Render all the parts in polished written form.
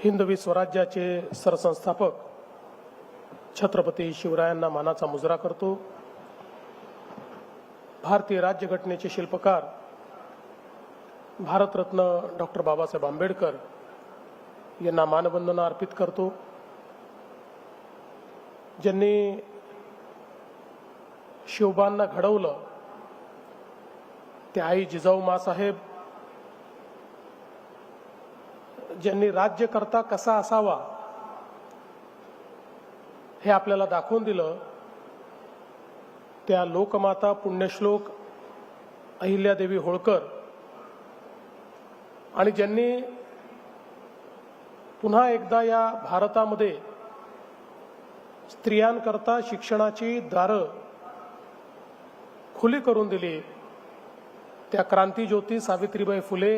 हिंदवी स्वराज्याचे सरसंस्थापक छत्रपती शिवरायांना मानाचा मुजरा करतो। भारतीय राज्यघटनेचे शिल्पकार भारतरत्न डॉक्टर बाबासाहेब आंबेडकर यांना मानवंदना अर्पित करतो। ज्यांनी शिवबांना घडवलं ते आई जिजाऊ माँसाहेब, ज्यांनी राज्यकर्ता कसा असावा हे आपल्याला दाखवून दिलं त्या लोकमाता पुण्यश्लोक अहिल्यादेवी होळकर, आणि ज्यांनी पुन्हा एकदा या भारतामध्ये स्त्रियांकरता शिक्षणाची दारं खुली करून दिली त्या क्रांतिज्योती सावित्रीबाई फुले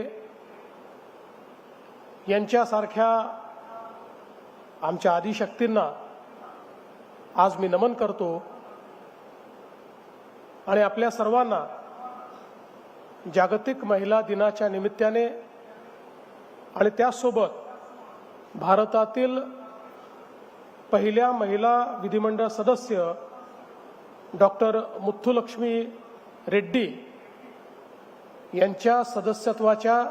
यांच्यासारख्या आमच्या आदिशक्तींना आज मी नमन करतो। आणि आपल्या सर्वांना जागतिक महिला दिनाच्या निमित्ताने आणि त्यासोबत भारतातील पहिल्या महिला विधिमंडळ सदस्य डॉक्टर मुथुलक्ष्मी रेड्डी यांच्या सदस्यत्वाच्या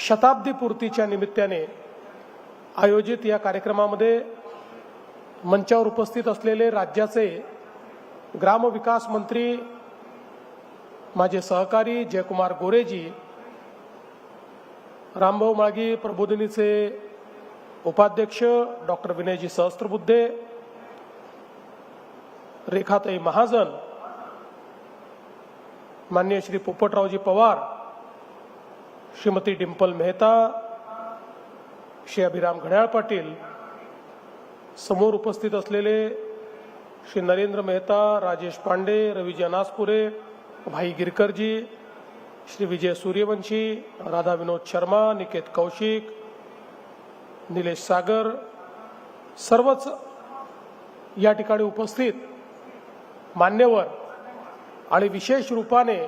शताब्दी पूर्तीच्या निमित्ताने आयोजित या कार्यक्रमामध्ये मंचावर उपस्थित असलेले राज्याचे ग्रामविकास मंत्री माझे सहकारी जयकुमार गोरेजी, रामभाऊ म्हाळगी प्रबोधिनीचे उपाध्यक्ष डॉक्टर विनयजी सहस्त्रबुद्धे, रेखाताई महाजन, माननीय श्री पोपटरावजी पवार, श्रीमती डिंपल मेहता, श्री अभिराम घड्याळ पाटील, समोर उपस्थित असलेले श्री नरेंद्र मेहता, राजेश पांडे, रविजी अनासपुरे, भाई गिरकरजी, श्री विजय सूर्यवंशी, राधा विनोद शर्मा, निकेत कौशिक, निलेश सागर, सर्वच या ठिकाणी उपस्थित मान्यवर आणि विशेष रूपाने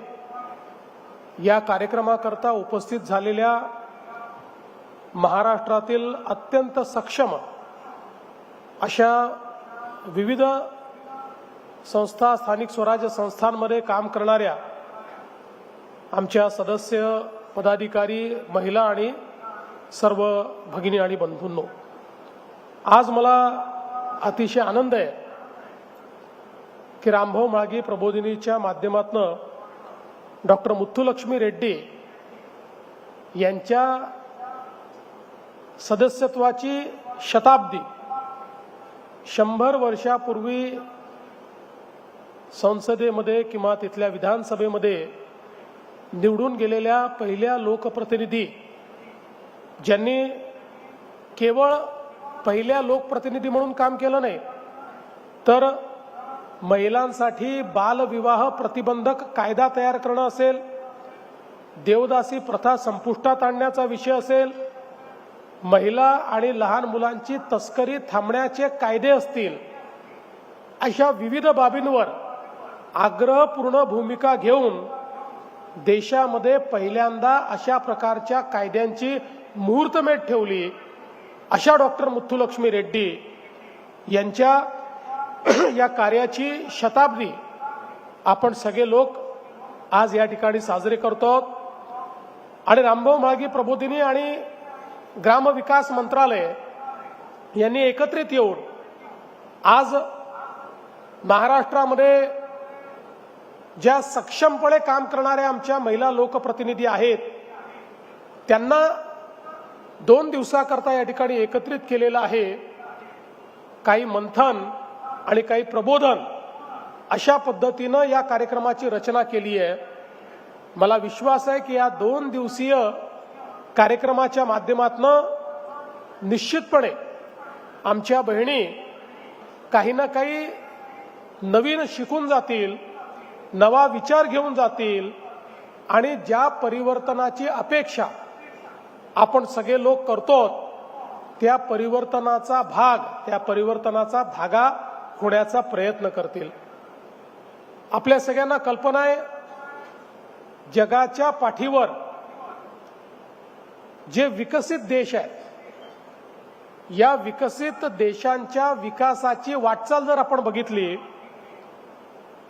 या कार्यक्रमाकरता उपस्थित झालेल्या महाराष्ट्रातील अत्यंत सक्षम अशा विविध संस्था, स्थानिक स्वराज्य संस्थांमध्ये काम करणाऱ्या आमच्या सदस्य, पदाधिकारी, महिला आणि सर्व भगिनी आणि बंधूंनो, आज मला अतिशय आनंद आहे की रामभाऊ म्हाळगी प्रबोधिनीच्या माध्यमातून डॉक्टर मुथुलक्ष्मी रेड्डी यांच्या सदस्यत्वाची शताब्दी 100 वर्षापूर्वी संसदेमध्ये किंवा तिथल्या विधानसभेमध्ये निवडून गेलेल्या पहिल्या लोकप्रतिनिधी, ज्यांनी केवळ पहिल्या लोकप्रतिनिधी म्हणून काम केलं नाही तर महिलांसाठी बालविवाह प्रतिबंधक कायदा तयार करणं असेल, देवदासी प्रथा संपुष्टात आणण्याचा विषय असेल, महिला आणि लहान मुलांची तस्करी थांबण्याचे कायदे असतील, अशा विविध बाबींवर आग्रहपूर्ण भूमिका घेऊन देशामध्ये पहिल्यांदा अशा प्रकारच्या कायद्यांची मुहूर्तमेढ ठेवली। अशा डॉक्टर मुथुलक्ष्मी रेड्डी यांच्या या कार्याची शताब्दी आपण सगळे लोक आज या ठिकाणी साजरे करतो। आणि रामभाऊ म्हाळगी प्रबोधिनी आणि ग्रामविकास मंत्रालय यांनी एकत्रित येऊन आज महाराष्ट्रामध्ये ज्या सक्षमपणे काम करणाऱ्या आमच्या महिला लोकप्रतिनिधी आहेत त्यांना 2 दिवसाकरता या ठिकाणी एकत्रित केलेलं आहे। काही मंथन आणि काही प्रबोधन अशा पद्धतीनं या कार्यक्रमाची रचना केली आहे। मला विश्वास आहे की या 2 दिवसीय कार्यक्रमाच्या माध्यमातून निश्चितपणे आमच्या बहिणी काही ना काही नवीन शिकून जातील, नवा विचार घेऊन जातील आणि ज्या परिवर्तनाची अपेक्षा आपण सगळे लोक करतो त्या परिवर्तनाचा भाग, त्या परिवर्तनाचा धागा होण्याचा प्रयत्न करतील। आपल्या सगळ्यांना कल्पना आहे जगाच्या पाठीवर जे विकसित देश आहेत या विकसित देशांच्या विकासाची वाटचाल जर आपण बघितली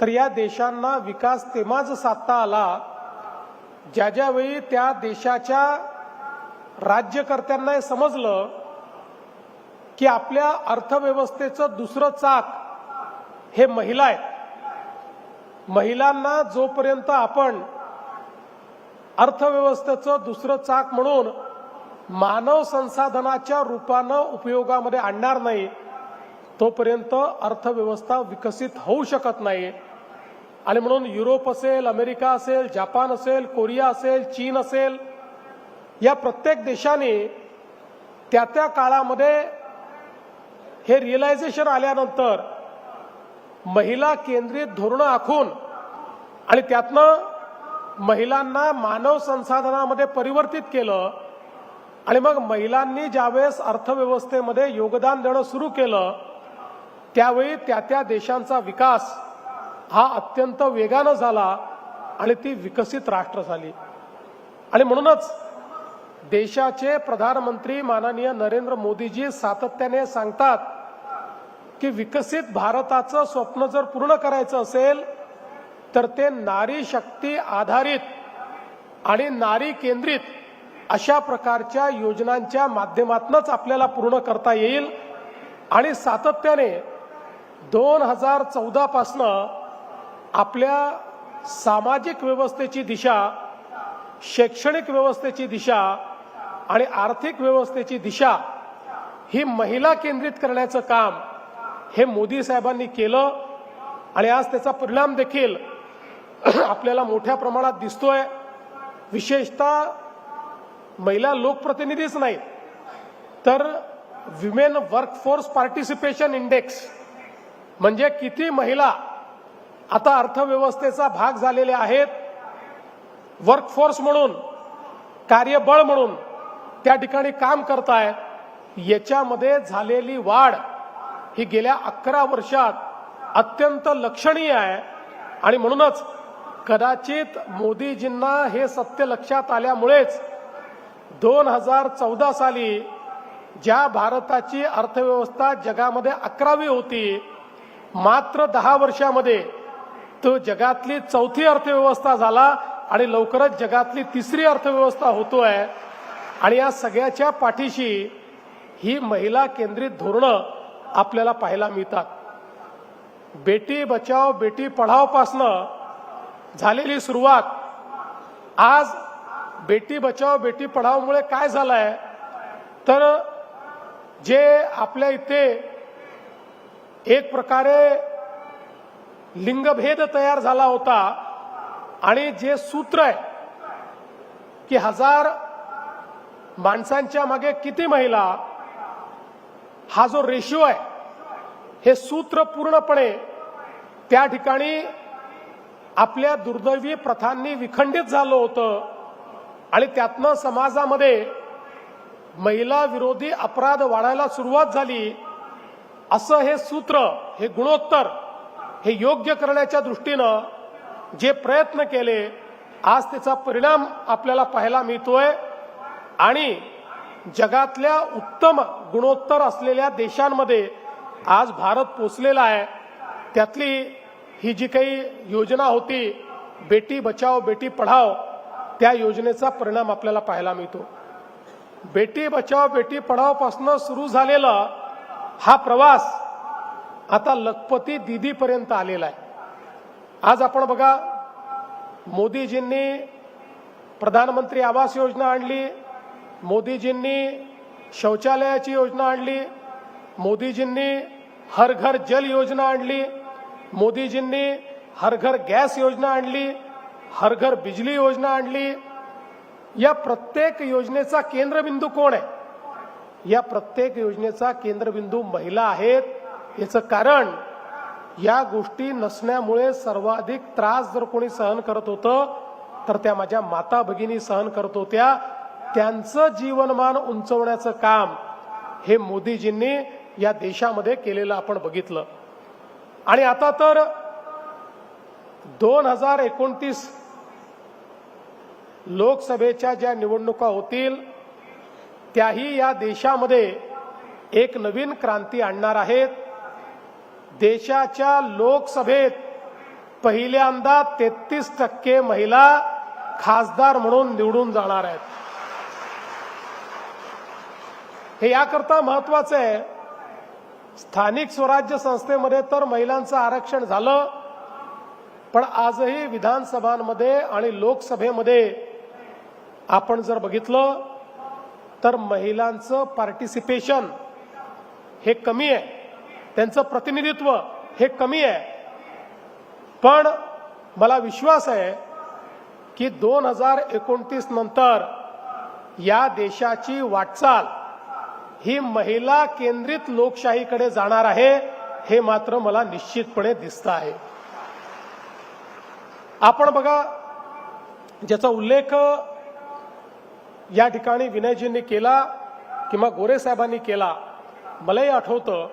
तर या देशांना विकास तेव्हाच साधता आला ज्यावेळी त्या देशाच्या राज्यकर्त्यांना हे समजलं की आपल्या अर्थव्यवस्थेचं दुसरं चाक हे महिला आहेत। महिलांना जोपर्यंत आपण अर्थव्यवस्थेचं दुसरं चाक म्हणून मानव संसाधनाच्या रूपानं उपयोगामध्ये आणणार नाही तोपर्यंत अर्थव्यवस्था विकसित होऊ शकत नाही। आणि म्हणून युरोप असेल, अमेरिका असेल, जपान असेल, कोरिया असेल, चीन असेल, या प्रत्येक देशाने त्या त्या काळामध्ये हे रिअलायझेशन आल्यानंतर महिला केंद्रित धोरणं आखून आणि त्यातनं महिलांना मानव संसाधनामध्ये परिवर्तित केलं आणि मग महिलांनी ज्यावेळेस अर्थव्यवस्थेमध्ये योगदान देणं सुरू केलं त्यावेळी त्या त्या देशांचा विकास हा अत्यंत वेगानं झाला आणि ती विकसित राष्ट्र झाली। आणि म्हणूनच देशाचे प्रधानमंत्री माननीय नरेंद्र मोदीजी सातत्याने सांगतात की विकसित भारताचं स्वप्न जर पूर्ण करायचं असेल तर ते नारी शक्ती आधारित आणि नारी केंद्रित अशा प्रकारच्या योजनांच्या माध्यमातूनच आपल्याला पूर्ण करता येईल। आणि सातत्याने 2014 पासनं आपल्या सामाजिक व्यवस्थेची दिशा, शैक्षणिक व्यवस्थेची दिशा आणि आर्थिक व्यवस्थेची दिशा ही महिला केंद्रित करण्याचं काम हे मोदी साहेबांनी केलं आणि आज त्याचा परिणाम देखील आपल्याला मोठ्या प्रमाणात दिसतोय। विशेषतः महिला लोकप्रतिनिधीच नाही तर विमेन वर्कफोर्स पार्टिसिपेशन इंडेक्स म्हणजे किती महिला आता अर्थव्यवस्थेचा भाग झालेले आहेत, वर्कफोर्स म्हणून, कार्यबळ म्हणून त्या ठिकाणी काम करतायत, याच्यामध्ये झालेली वाढ ही गेल्या 11 वर्षात अत्यंत लक्षणीय आहे। आणि म्हणूनच कदाचित मोदीजींना हे सत्य लक्षात आल्यामुळेच 2014 साली ज्या भारताची अर्थव्यवस्था जगामध्ये 11वी होती, मात्र 10 वर्षामध्ये तो जगातली 4थी अर्थव्यवस्था झाला आणि लवकरच जगातली 3री अर्थव्यवस्था होतोय। आणि या सगळ्याच्या पाठीशी ही महिला केंद्रित धोरणं आपल्याला पाहायला मिळतात। बेटी बचाओ बेटी पढाओ पासनं झालेली सुरुवात आज बेटी बचाओ बेटी पढाओमुळे काय झालंय तर जे आपल्या इथे एक प्रकारे लिंगभेद तयार झाला होता आणि जे सूत्र आहे की 1000 माणसांच्या मागे किती महिला, हा जो रेशिओ आहे हे सूत्र पूर्णपणे त्या ठिकाणी आपल्या दुर्दैवी प्रथांनी विखंडित झालं होतं आणि त्यातनं समाजामध्ये महिला विरोधी अपराध वाढायला सुरुवात झाली। असं हे सूत्र, हे गुणोत्तर हे योग्य करण्याच्या दृष्टीनं जे प्रयत्न केले आज त्याचा परिणाम आपल्याला पाहायला मिळतोय। आणि जगातल्या उत्तम गुणोत्तर असलेल्या देशांमध्ये आज भारत पोचलेला आहे। त्यातली ही जी काही योजना होती बेटी बचाओ बेटी पढाओ त्या योजनेचा परिणाम आपल्याला पाहायला मिळतो। बेटी बचाओ बेटी पढाओ पासून सुरू झालेला हा प्रवास आता लखपती दीदी पर्यंत आलेला आहे। आज आपण बघा, मोदीजींनी प्रधानमंत्री आवास योजना आणली, मोदीजींनी शौचालयाची योजना आणली, मोदीजींनी हर घर जल योजना आणली, मोदीजींनी हर घर गॅस योजना आणली, हर घर बिजली योजना आणली। या प्रत्येक योजनेचा केंद्रबिंदू कोण आहे? या प्रत्येक योजनेचा केंद्रबिंदू महिला आहेत। याचं कारण या गोष्टी नसण्यामुळे सर्वाधिक त्रास जर कोणी सहन करत होतं तर त्या माझ्या माता भगिनी सहन करत होत्या। त्यांचं जीवनमान उंचवण्याचं काम हे मोदीजींनी या देशामध्ये केलेलं आपण बघितलं। आणि आता तर 2029 लोकसभेच्या ज्या निवडणुका होतील त्याही या देशामध्ये एक नवीन क्रांती आणणार आहेत। देशाच्या लोकसभेत पहिल्यांदा 33% महिला खासदार म्हणून निवडून जाणार आहेत। हे याकरता महत्त्वाचं आहे, स्थानिक स्वराज्य संस्थेमध्ये तर महिलांचं आरक्षण झालं, पण आजही विधानसभांमध्ये आणि लोकसभेमध्ये आपण जर बघितलं तर महिलांचं पार्टिसिपेशन हे कमी आहे, त्यांचं प्रतिनिधित्व हे कमी आहे। पण मला विश्वास आहे की 2029 नंतर या देशाची वाटचाल ही महिला केंद्रित लोकशाहीकडे जाणार आहे, हे मात्र मला निश्चितपणे दिसतं आहे। आपण बघा, ज्याचा उल्लेख या ठिकाणी विनयजींनी केला किंवा गोरे साहेबांनी केला, मलाही आठवतं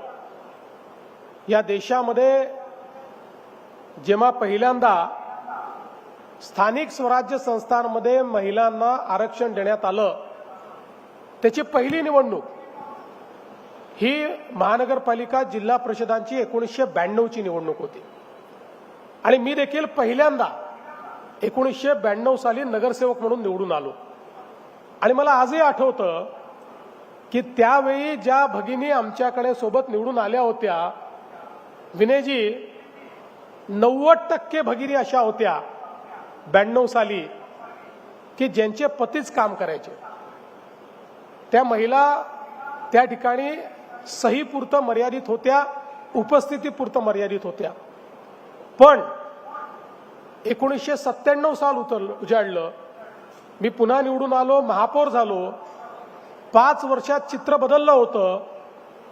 या देशामध्ये जेव्हा पहिल्यांदा स्थानिक स्वराज्य संस्थांमध्ये महिलांना आरक्षण देण्यात आलं, त्याची पहिली निवडणूक ही महानगरपालिका जिल्हा परिषदांची 1992ची निवडणूक होती आणि मी देखील पहिल्यांदा 1992 साली नगरसेवक म्हणून निवडून आलो। आणि मला आजही आठवतं की त्यावेळी ज्या भगिनी आमच्याकडे सोबत निवडून आल्या होत्या, विनयजी, 90% भगिनी अशा होत्या 92 साली की ज्यांचे पतीच काम करायचे। त्या महिला त्या ठिकाणी सहीपुरतं मर्यादित होत्या, उपस्थितीपुरतं मर्यादित होत्या। पण 1997 साल उजाडलं, मी पुन्हा निवडून आलो, महापौर झालो। 5 वर्षात चित्र बदललं होतं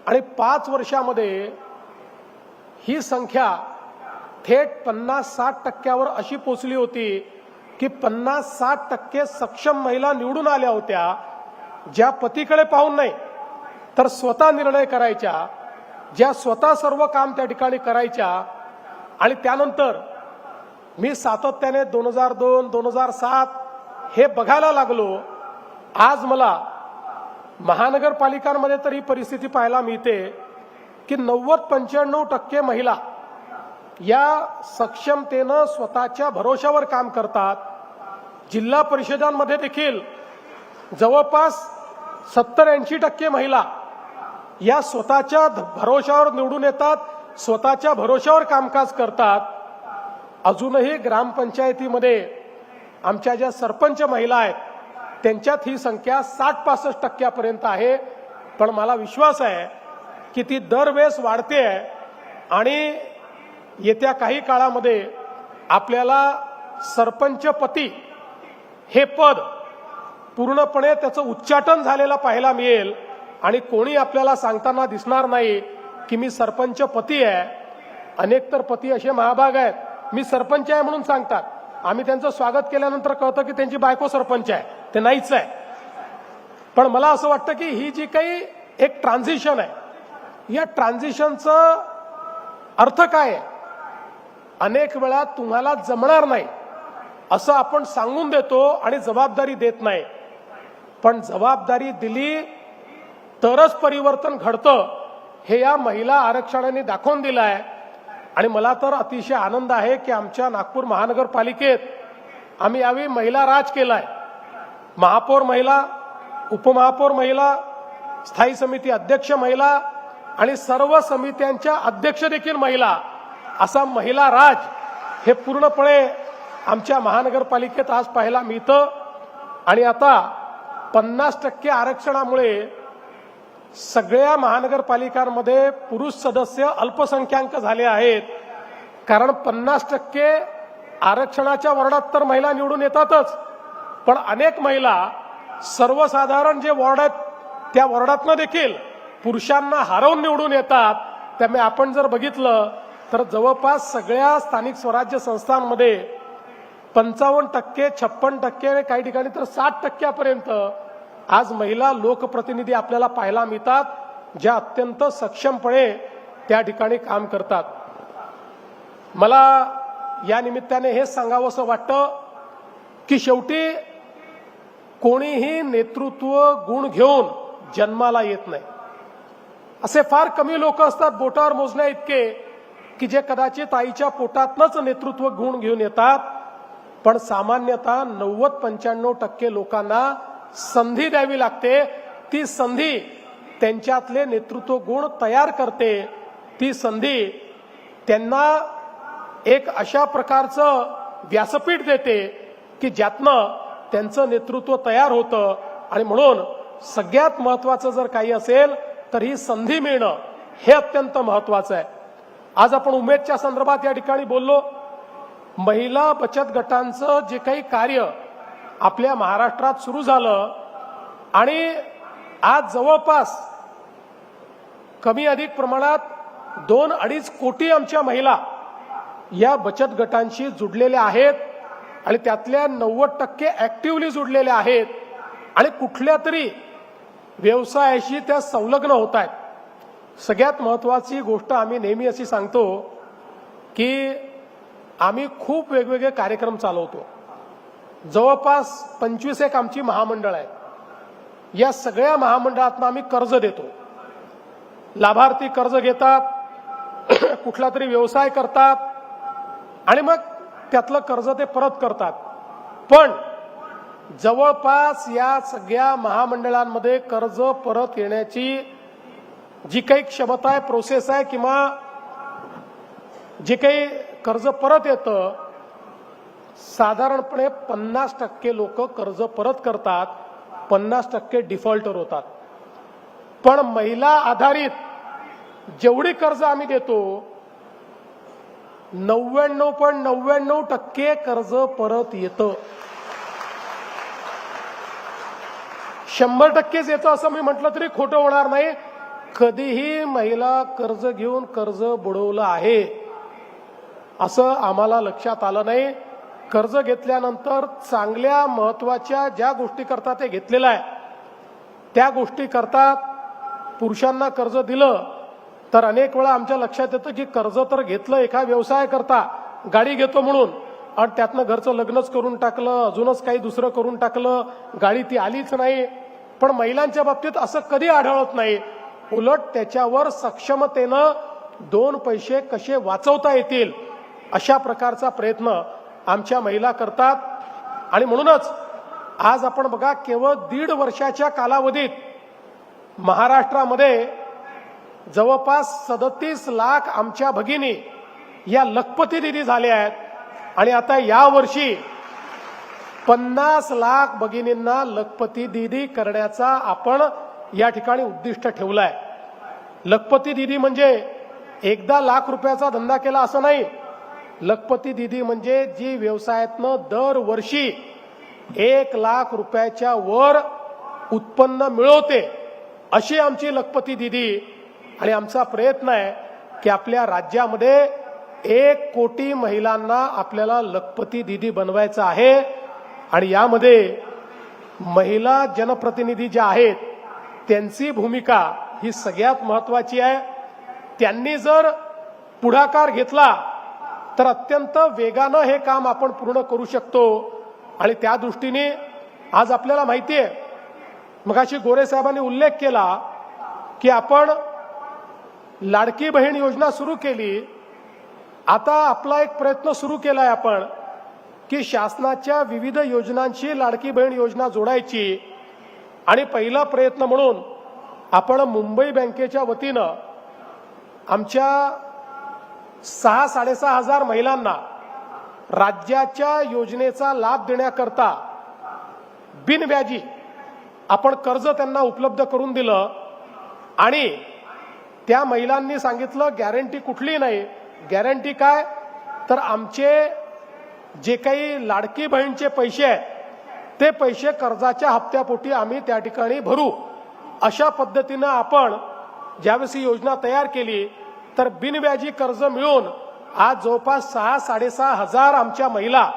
आणि 5 वर्षामध्ये ही संख्या थेट 50-60% अशी पोचली होती की 50-60% सक्षम महिला निवडून आल्या होत्या, ज्या पतीकडे पाहून नाही तर स्वतः निर्णय करायच्या, ज्या स्वतः सर्व काम त्या ठिकाणी करायच्या। आणि त्यानंतर मी सातत्याने 2002, 2007 हे बघायला लागलो। आज मला महानगरपालिकांमध्ये तर ही परिस्थिती पाहायला मिळते की 90-95% महिला या सक्षमतेनं स्वतःच्या भरोशावर काम करतात। जिल्हा परिषदांमध्ये देखील जवळपास 70-80% महिला या स्वतःच्या भरोशावर निवडून येतात, स्वतःच्या भरोशावर कामकाज करतात। अजूनही ग्रामपंचायतीमध्ये आमच्या ज्या सरपंच महिला आहेत त्यांच्यात ही संख्या 60-65% आहे। पण मला विश्वास आहे की ती दरवेळेस वाढते आणि येत्या काही काळामध्ये आपल्याला सरपंच पती हे पद पूर्णपणे त्याचं उच्चाटन झालेलं पाहायला मिळेल आणि कोणी आपल्याला सांगताना दिसणार नाही की मी सरपंच पती आहे। अनेक तर पती असे महाभाग आहेत, मी सरपंच आहे म्हणून सांगतात, आम्ही त्यांचं स्वागत केल्यानंतर कळतं की त्यांची बायको सरपंच आहे, ते नाहीच आहे। पण मला असं वाटतं की ही जी काही एक ट्रान्झिशन आहे, या ट्रान्झिशनचं अर्थ काय आहे? अनेक वेळा तुम्हाला जमणार नाही असं आपण सांगून देतो आणि जबाबदारी देत नाही, पण जबाबदारी दिली तरच परिवर्तन घडतं, हे या महिला आरक्षणाने दाखवून दिलं आहे। आणि मला तर अतिशय आनंद आहे की आमच्या नागपूर महानगरपालिकेत आम्ही यावेळी महिला राज केलाय। महापौर महिला, उपमहापौर महिला, स्थायी समिती अध्यक्ष महिला आणि सर्व समित्यांच्या अध्यक्ष देखील महिला, असा महिला राज हे पूर्णपणे आमच्या महानगरपालिकेत आज पाहायला मिळतं। आणि आता 50% आरक्षणामुळे सगळ्या महानगरपालिकांमध्ये पुरुष सदस्य अल्पसंख्याक झाले आहेत, कारण 50% आरक्षणाच्या वॉर्डात तर महिला निवडून येतातच, पण अनेक महिला सर्वसाधारण जे वॉर्ड आहेत त्या वॉर्डातनं देखील पुरुषांना हरवून निवडून येतात। त्यामुळे आपण जर बघितलं तर जवळपास सगळ्या स्थानिक स्वराज्य संस्थांमध्ये 55%, 56%, काही ठिकाणी तर 60% आज महिला लोकप्रतिनिधी आपल्याला पाहायला मिळतात, ज्या अत्यंत सक्षमपणे त्या ठिकाणी काम करतात। मला या निमित्ताने हे सांगावंसं वाटतं की शेवटी कोणीही नेतृत्व गुण घेऊन जन्माला येत नाही। असे फार कमी लोक असतात बोटावर मोजण्या इतके की जे कदाचित आईच्या पोटातनंच नेतृत्व गुण घेऊन येतात, पण सामान्यतः 90-95% लोकांना संधी द्यावी लागते. ती संधी त्यांच्यातले नेतृत्व गुण तयार करते. ती संधी त्यांना एक अशा प्रकारचं व्यासपीठ देते की ज्यातनं त्यांचं नेतृत्व तयार होतं. आणि म्हणून सगळ्यात महत्वाचं जर काही असेल तर ही संधी मिळणं हे अत्यंत महत्वाचं आहे. आज आपण उमेदच्या संदर्भात या ठिकाणी बोललो. महिला बचत गटांचं जे काही कार्य आपल्या महाराष्ट्रात सुरू झालं आणि आज जवळपास कमी अधिक प्रमाणात 2-2.5 कोटी आमच्या महिला या बचत गटांशी जुडलेल्या आहेत आणि त्यातल्या 90% ऍक्टिव्हली जुडलेल्या आहेत आणि कुठल्या तरी व्यवसायाशी त्या संलग्न होत आहेत. सगळ्यात महत्वाची गोष्ट आम्ही नेहमी अशी सांगतो की आम्ही खूप वेगवेगळे कार्यक्रम चालवतो. जवळपास 25 एक आमची महामंडळ आहेत. या सगळ्या महामंडळातनं आम्ही कर्ज देतो. लाभार्थी कर्ज घेतात, कुठला तरी व्यवसाय करतात आणि मग त्यातलं कर्ज ते परत करतात. पण जवळपास या सगळ्या महामंडळांमध्ये कर्ज परत येण्याची जी काही क्षमता आहे, प्रोसेस आहे किंवा जे काही कर्ज परत येतं, साधारणपणे 50% लोक कर्ज परत करतात, 50% डिफॉल्टर होतात. पण महिला आधारित जेवढी कर्ज आम्ही देतो 99.99% कर्ज परत येतं. 100%च येतं असं मी म्हटलं तरी खोटं होणार नाही. कधीही महिला कर्ज घेऊन कर्ज बुडवलं आहे असं आम्हाला लक्षात आलं नाही. कर्ज घेतल्यानंतर चांगल्या महत्वाच्या ज्या गोष्टी करतात ते घेतलेलं आहे, त्या गोष्टी करतात. पुरुषांना कर्ज दिलं तर अनेक वेळा आमच्या लक्षात येतं की कर्ज तर घेतलं एका व्यवसाय करता, गाडी घेतो म्हणून, आणि त्यातनं घरचं लग्नच करून टाकलं, अजूनच काही दुसरं करून टाकलं, गाडी ती आलीच नाही. पण महिलांच्या बाबतीत असं कधी आढळत नाही. उलट त्याच्यावर सक्षमतेनं 2 पैसे कसे वाचवता येतील अशा प्रकारचा प्रयत्न आमच्या महिला करतात. आणि म्हणूनच आज आपण बघा, केवळ 1.5 वर्षाच्या कालावधीत महाराष्ट्रामध्ये जवळपास 37 लाख आमच्या भगिनी या लखपती दिदी झाल्या आहेत. आणि आता या वर्षी 50 लाख भगिनींना लखपती दिदी करण्याचा आपण या ठिकाणी उद्दिष्ट ठेवलंय. लखपती दिदी म्हणजे एकदा ₹1,00,000 धंदा केला असं नाही. लखपती दिदी म्हणजे जी व्यवसायातनं दरवर्षी ₹1,00,000 वर उत्पन्न मिळवते, अशी आमची लखपती दिदी. आणि आमचा प्रयत्न आहे की आपल्या राज्यामध्ये 1 कोटी महिलांना आपल्याला लखपती दिदी बनवायचं आहे. आणि यामध्ये महिला जनप्रतिनिधी ज्या आहेत त्यांची भूमिका ही सगळ्यात महत्वाची आहे. त्यांनी जर पुढाकार घेतला तर अत्यंत वेगानं हे काम आपण पूर्ण करू शकतो. आणि त्या दृष्टीने आज आपल्याला माहिती आहे, मगाशी गोरे साहेबांनी उल्लेख केला की आपण लाडकी बहीण योजना सुरू केली. आता आपला एक प्रयत्न सुरू केलाय आपण की शासनाच्या विविध योजनांशी लाडकी बहीण योजना जोडायची. आणि पहिला प्रयत्न म्हणून आपण मुंबई बँकेच्या वतीनं आमच्या 6-6.5 हजार महिलांना राज्याच्या योजनेचा लाभ देण्याकरता बिनव्याजी आपण कर्ज त्यांना उपलब्ध करून दिलं. आणि त्या महिलांनी सांगितलं गॅरंटी कुठली नाही. गॅरंटी काय तर आमचे जे काही लाडकी बहीणचे पैसे आहेत ते पैसे कर्जाच्या हप्त्यापोटी आम्ही त्या ठिकाणी भरू. अशा पद्धतीनं आपण ज्यावेळी योजना तयार केली तर बिनव्याजी कर्ज मिळून आज जवळपास 6-6.5 हजार आमच्या महिला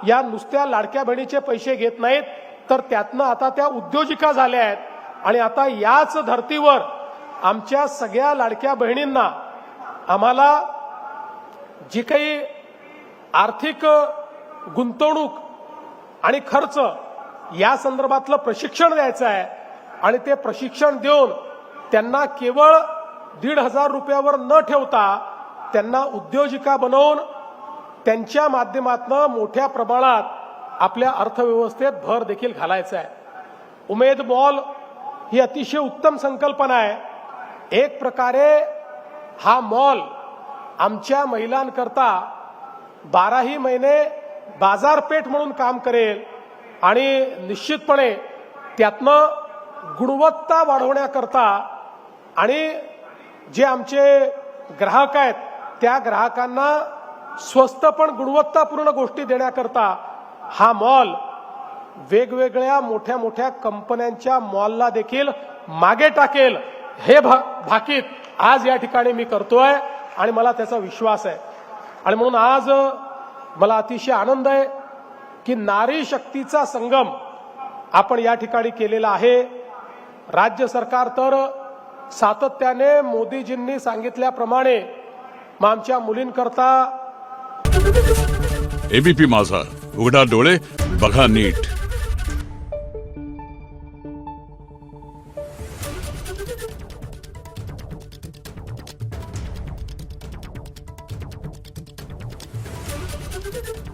या नुसत्या लाडक्या बहिणीचे पैसे घेत नाहीत, तर त्यातनं आता त्या उद्योजिका झाल्या आहेत. आणि आता याच धर्तीवर आमच्या सगळ्या लाडक्या बहिणींना आम्हाला जी काही आर्थिक गुंतवणूक आणि खर्च या संदर्भातलं प्रशिक्षण द्यायचं आहे. आणि ते प्रशिक्षण देऊन त्यांना केवळ 1,500 रुपयावर न ठेवता त्यांना उद्योजिका बनवून त्यांच्या माध्यमातून मोठ्या प्रमाणात आपल्या अर्थव्यवस्थेत भर देखील घालायचा आहे. उमेद मॉल ही अतिशय उत्तम संकल्पना आहे. एक प्रकारे हा मॉल आमच्या महिलांकरता 12ही महिने बाजारपेठ म्हणून काम करेल आणि निश्चितपणे त्यातनं गुणवत्ता वाढवण्याकरता आणि जे आमचे ग्राहक आहेत त्या ग्राहकांना स्वस्त पण गुणवत्तापूर्ण गोष्टी देण्याकरता हा मॉल वेगवेगळ्या मोठ्या मोठ्या कंपन्यांच्या मॉलला देखील मागे टाकेल हे भाकीत आज या ठिकाणी मी करतोय आणि मला त्याचा विश्वास आहे. आणि म्हणून आज मला अतिशय आनंद आहे की नारी शक्तीचा संगम आपण या ठिकाणी केलेला आहे. राज्य सरकार तर सातत्याने मोदीजींनी सांगितल्याप्रमाणे मग आमच्या मुलींकरता एबीपी माझा, उघडा डोळे बघा नीट. Thank you.